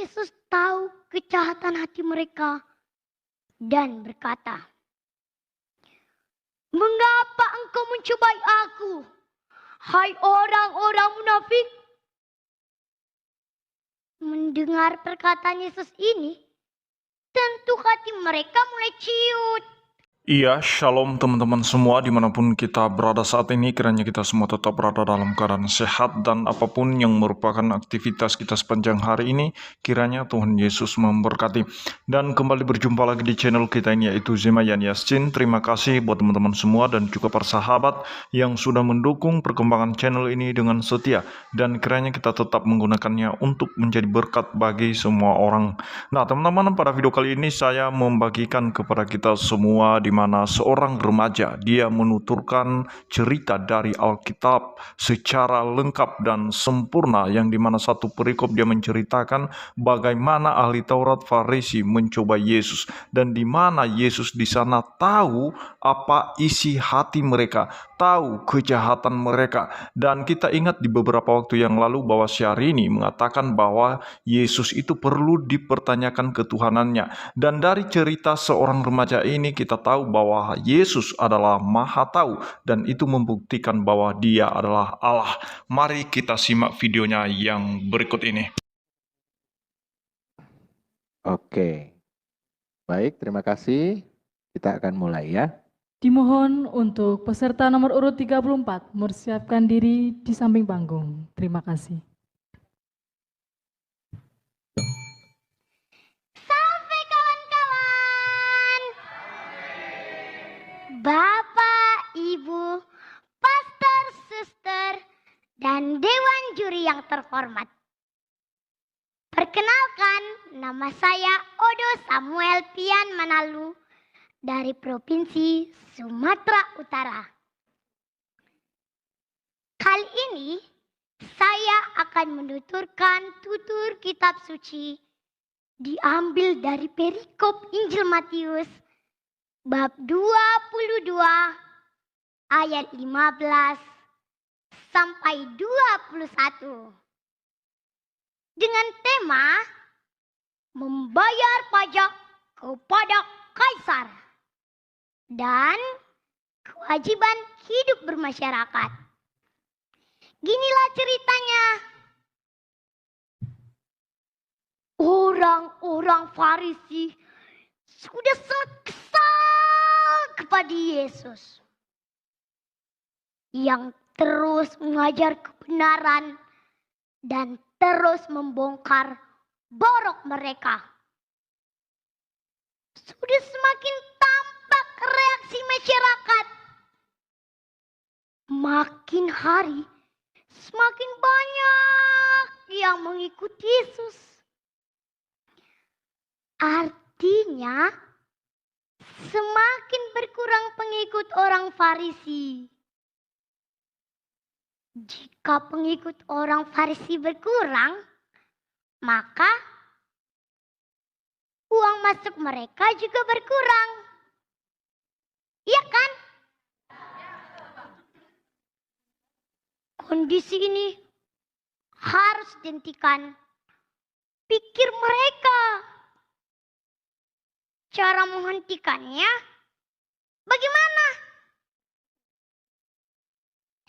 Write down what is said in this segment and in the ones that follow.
Yesus tahu kejahatan hati mereka dan berkata, "Mengapa engkau mencobai aku, hai orang-orang munafik?" Mendengar perkataan Yesus ini, tentu hati mereka mulai ciut. Iya, shalom teman-teman semua dimanapun kita berada saat ini. Kiranya kita semua tetap berada dalam keadaan sehat dan apapun yang merupakan aktivitas kita sepanjang hari ini, kiranya Tuhan Yesus memberkati. Dan kembali berjumpa lagi di channel kita ini, yaitu Zemayan Yassin. Terima kasih buat teman-teman semua dan juga para sahabat yang sudah mendukung perkembangan channel ini dengan setia, dan kiranya kita tetap menggunakannya untuk menjadi berkat bagi semua orang. Nah teman-teman, pada video kali ini saya membagikan kepada kita semua di mana seorang remaja dia menuturkan cerita dari Alkitab secara lengkap dan sempurna, yang dimana satu perikop dia menceritakan bagaimana ahli Taurat Farisi mencoba Yesus, dan di mana Yesus di sana tahu apa isi hati mereka, tahu kejahatan mereka. Dan kita ingat di beberapa waktu yang lalu bahwa Syahrini mengatakan bahwa Yesus itu perlu dipertanyakan ketuhanannya. Dan dari cerita seorang remaja ini kita tahu bahwa Yesus adalah Maha Tahu, dan itu membuktikan bahwa Dia adalah Allah. Mari kita simak videonya yang berikut ini. Oke, baik, terima kasih. Kita akan mulai ya. Dimohon untuk peserta nomor urut 34 mempersiapkan diri di samping panggung. Terima kasih. Sampai kawan-kawan. Bapak, Ibu, pastor, suster, dan dewan juri yang terhormat. Perkenalkan, nama saya Odo Samuel Pian Manalu dari Provinsi Sumatera Utara. Kali ini saya akan menuturkan tutur kitab suci diambil dari perikop Injil Matius bab 22 ayat 15 sampai 21. Dengan tema membayar pajak kepada Kaisar dan kewajiban hidup bermasyarakat. Ginilah ceritanya. Orang-orang Farisi sudah sangat kesal kepada Yesus yang terus mengajar kebenaran dan terus membongkar borok mereka. Sudah semakin tampak reaksi masyarakat. Makin hari semakin banyak yang mengikuti Yesus. Artinya semakin berkurang pengikut orang Farisi. Jika pengikut orang Farisi berkurang, maka uang masuk mereka juga berkurang. Iya kan? Kondisi ini harus dihentikan. Pikir mereka. Cara menghentikannya bagaimana?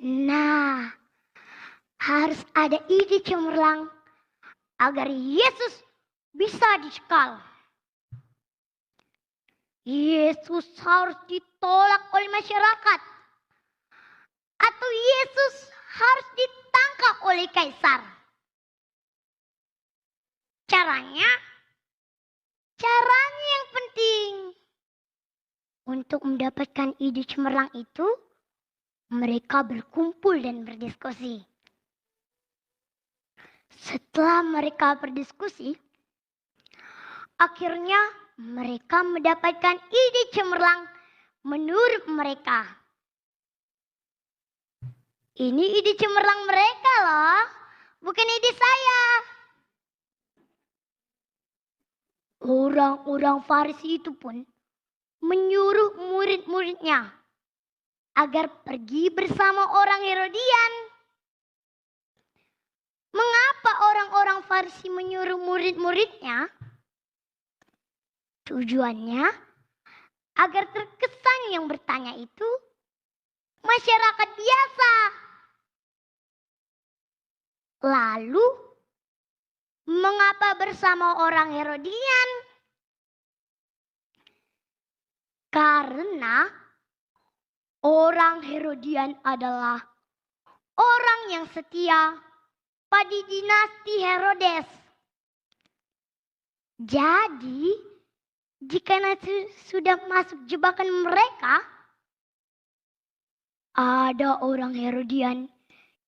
Nah, harus ada ide cemerlang agar Yesus bisa dicekal. Yesus harus ditolak oleh masyarakat, atau Yesus harus ditangkap oleh Kaisar. Caranya yang penting. Untuk mendapatkan ide cemerlang itu, mereka berkumpul dan berdiskusi. Setelah mereka berdiskusi, akhirnya mereka mendapatkan ide cemerlang menurut mereka. Ini ide cemerlang mereka loh, bukan ide saya. Orang-orang Farisi itu pun menyuruh murid-muridnya agar pergi bersama orang Herodian. Mengapa orang-orang Farisi menyuruh murid-muridnya? Tujuannya agar terkesan yang bertanya itu masyarakat biasa. Lalu, mengapa bersama orang Herodian? Karena orang Herodian adalah orang yang setia pada dinasti Herodes. Jadi, jika nanti sudah masuk jebakan mereka, ada orang Herodian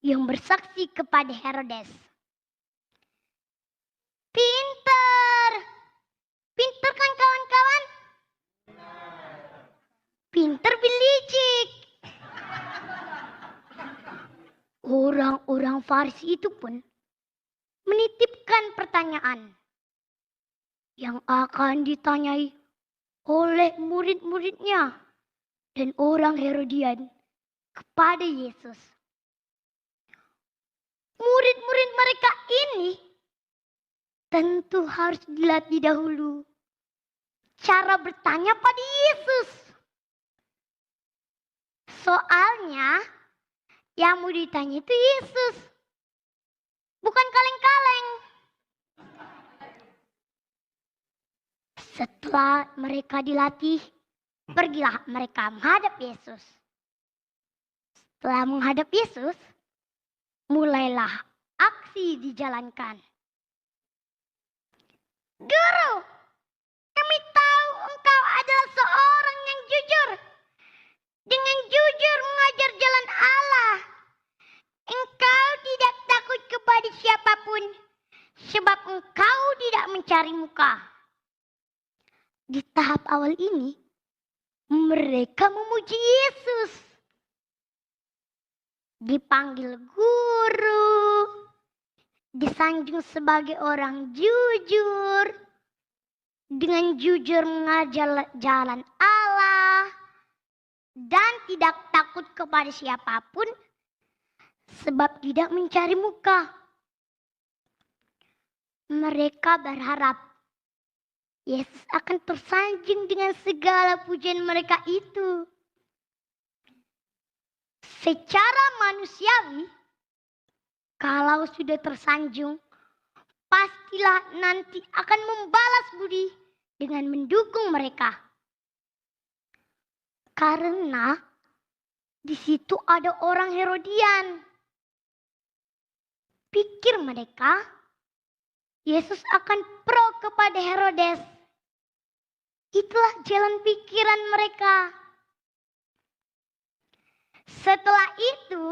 yang bersaksi kepada Herodes. Pinter! Pinter kan kawan-kawan? Pinter bilicik. Orang-orang Farisi itu pun menitipkan pertanyaan yang akan ditanyai oleh murid-muridnya dan orang Herodian kepada Yesus. Murid-murid mereka ini tentu harus dilatih dahulu cara bertanya pada Yesus. Soalnya yang mau ditanya itu Yesus, bukan kaleng-kaleng. Setelah mereka dilatih, pergilah mereka menghadap Yesus. Setelah menghadap Yesus, mulailah aksi dijalankan. Guru, kami tahu engkau adalah seorang yang jujur. Dengan jujur mengajar jalan Allah. Engkau tidak takut kepada siapapun, sebab engkau tidak mencari muka. Di tahap awal ini, mereka memuji Yesus. Dipanggil guru, disanjung sebagai orang jujur, dengan jujur mengajar jalan Allah, dan tidak takut kepada siapapun, sebab tidak mencari muka. Mereka berharap Yesus akan tersanjung dengan segala pujian mereka itu. Secara manusiawi, kalau sudah tersanjung, pastilah nanti akan membalas budi dengan mendukung mereka. Karena di situ ada orang Herodian. Pikir mereka, Yesus akan pro kepada Herodes. Itulah jalan pikiran mereka. Setelah itu,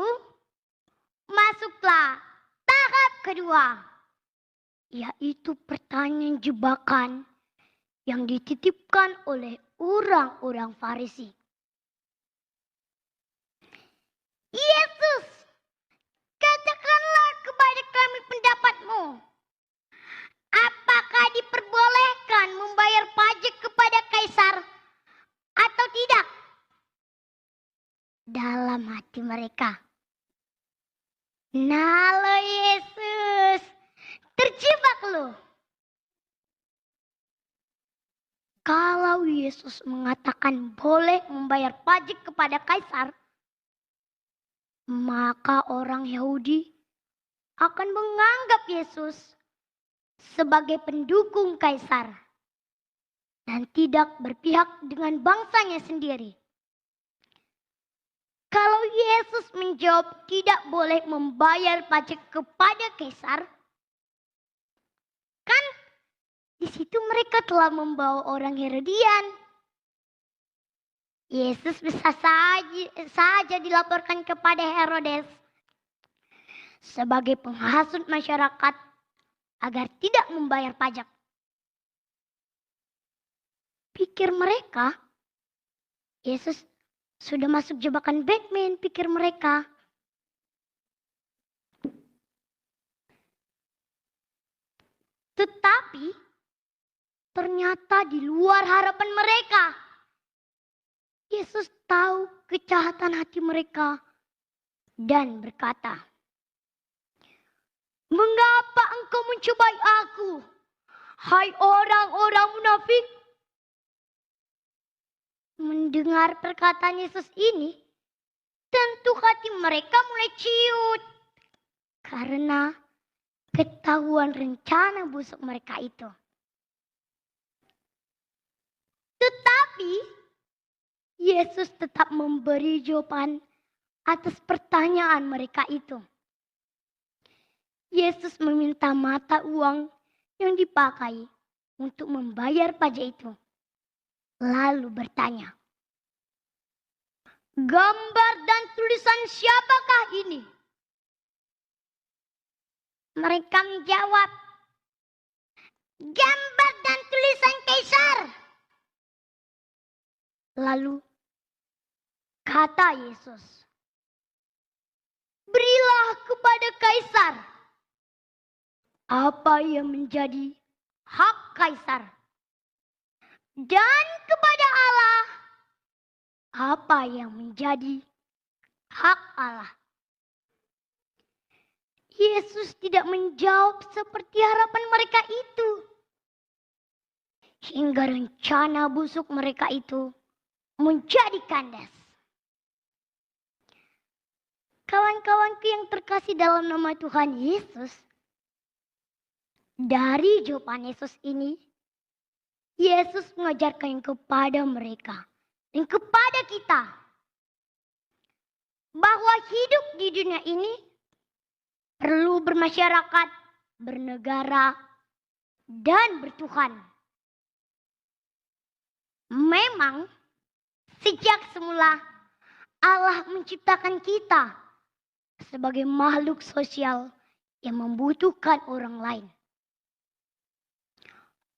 masuklah tahap kedua, yaitu pertanyaan jebakan yang dititipkan oleh orang-orang Farisi. Yesus, katakanlah kepada kami pendapatmu. Apakah diperbolehkan membayar pajak kepada kaisar atau tidak? Dalam hati mereka, nah lo Yesus, terjebak lo. Kalau Yesus mengatakan boleh membayar pajak kepada kaisar, maka orang Yahudi akan menganggap Yesus sebagai pendukung kaisar dan tidak berpihak dengan bangsanya sendiri. Kalau Yesus menjawab tidak boleh membayar pajak kepada kaisar, kan di situ mereka telah membawa orang Herodian. Yesus bisa saja dilaporkan kepada Herodes sebagai penghasut masyarakat agar tidak membayar pajak. Pikir mereka, Yesus sudah masuk jebakan Batman, pikir mereka. Tetapi ternyata di luar harapan mereka. Yesus tahu kejahatan hati mereka dan berkata, Mengapa engkau mencobai aku, hai orang-orang munafik? Mendengar perkataan Yesus ini, tentu hati mereka mulai ciut karena ketahuan rencana busuk mereka itu. Tetapi Yesus tetap memberi jawaban atas pertanyaan mereka itu. Yesus meminta mata uang yang dipakai untuk membayar pajak itu. Lalu bertanya, gambar dan tulisan siapakah ini? Mereka menjawab, gambar dan tulisan Kaisar. Lalu kata Yesus, berilah kepada Kaisar apa yang menjadi hak Kaisar, dan kepada Allah apa yang menjadi hak Allah. Yesus tidak menjawab seperti harapan mereka itu, hingga rencana busuk mereka itu menjadi kandas. Kawan-kawanku yang terkasih dalam nama Tuhan Yesus, dari jawaban Yesus ini, Yesus mengajarkan kepada mereka dan kepada kita bahwa hidup di dunia ini perlu bermasyarakat, bernegara, dan bertuhan. Memang sejak semula Allah menciptakan kita sebagai makhluk sosial yang membutuhkan orang lain.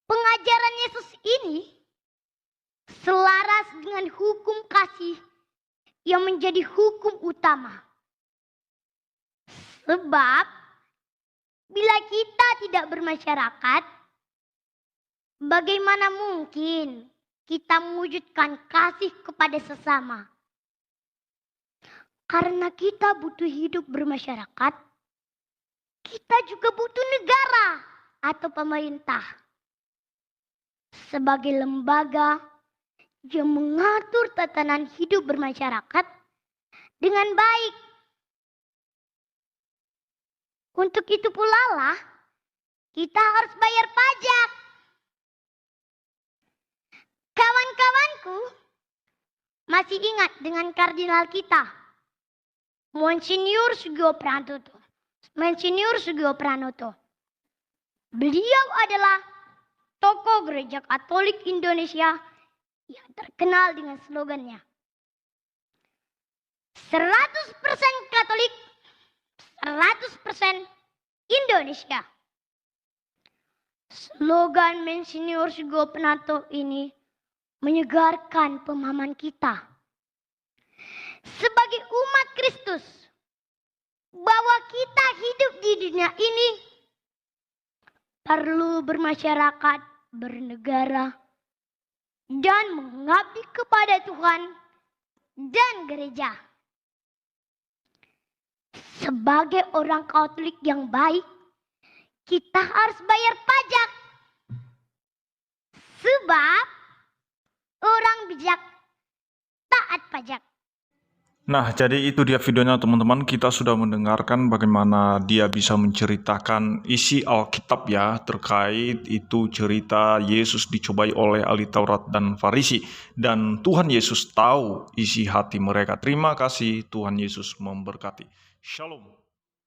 Pengajaran Yesus ini selaras dengan hukum kasih yang menjadi hukum utama. Sebab bila kita tidak bermasyarakat, bagaimana mungkin kita mewujudkan kasih kepada sesama? Karena kita butuh hidup bermasyarakat, kita juga butuh negara atau pemerintah sebagai lembaga yang mengatur tatanan hidup bermasyarakat dengan baik. Untuk itu pula lah kita harus bayar pajak. Kawan-kawanku masih ingat dengan kardinal kita, Monsinyur Sugio Pranoto. Beliau adalah tokoh Gereja Katolik Indonesia yang terkenal dengan slogannya 100% Katolik, 100% Indonesia. Slogan Monsinyur Sugio Pranoto ini menyegarkan pemahaman kita sebagai umat Kristus bahwa kita hidup di dunia ini perlu bermasyarakat, bernegara, dan mengabdi kepada Tuhan dan gereja. Sebagai orang Katolik yang baik, kita harus bayar pajak. Sebab orang bijak taat pajak. Nah, jadi itu dia videonya teman-teman. Kita sudah mendengarkan bagaimana dia bisa menceritakan isi Alkitab ya, terkait itu cerita Yesus dicobai oleh ahli Taurat dan Farisi. Dan Tuhan Yesus tahu isi hati mereka. Terima kasih, Tuhan Yesus memberkati. Shalom.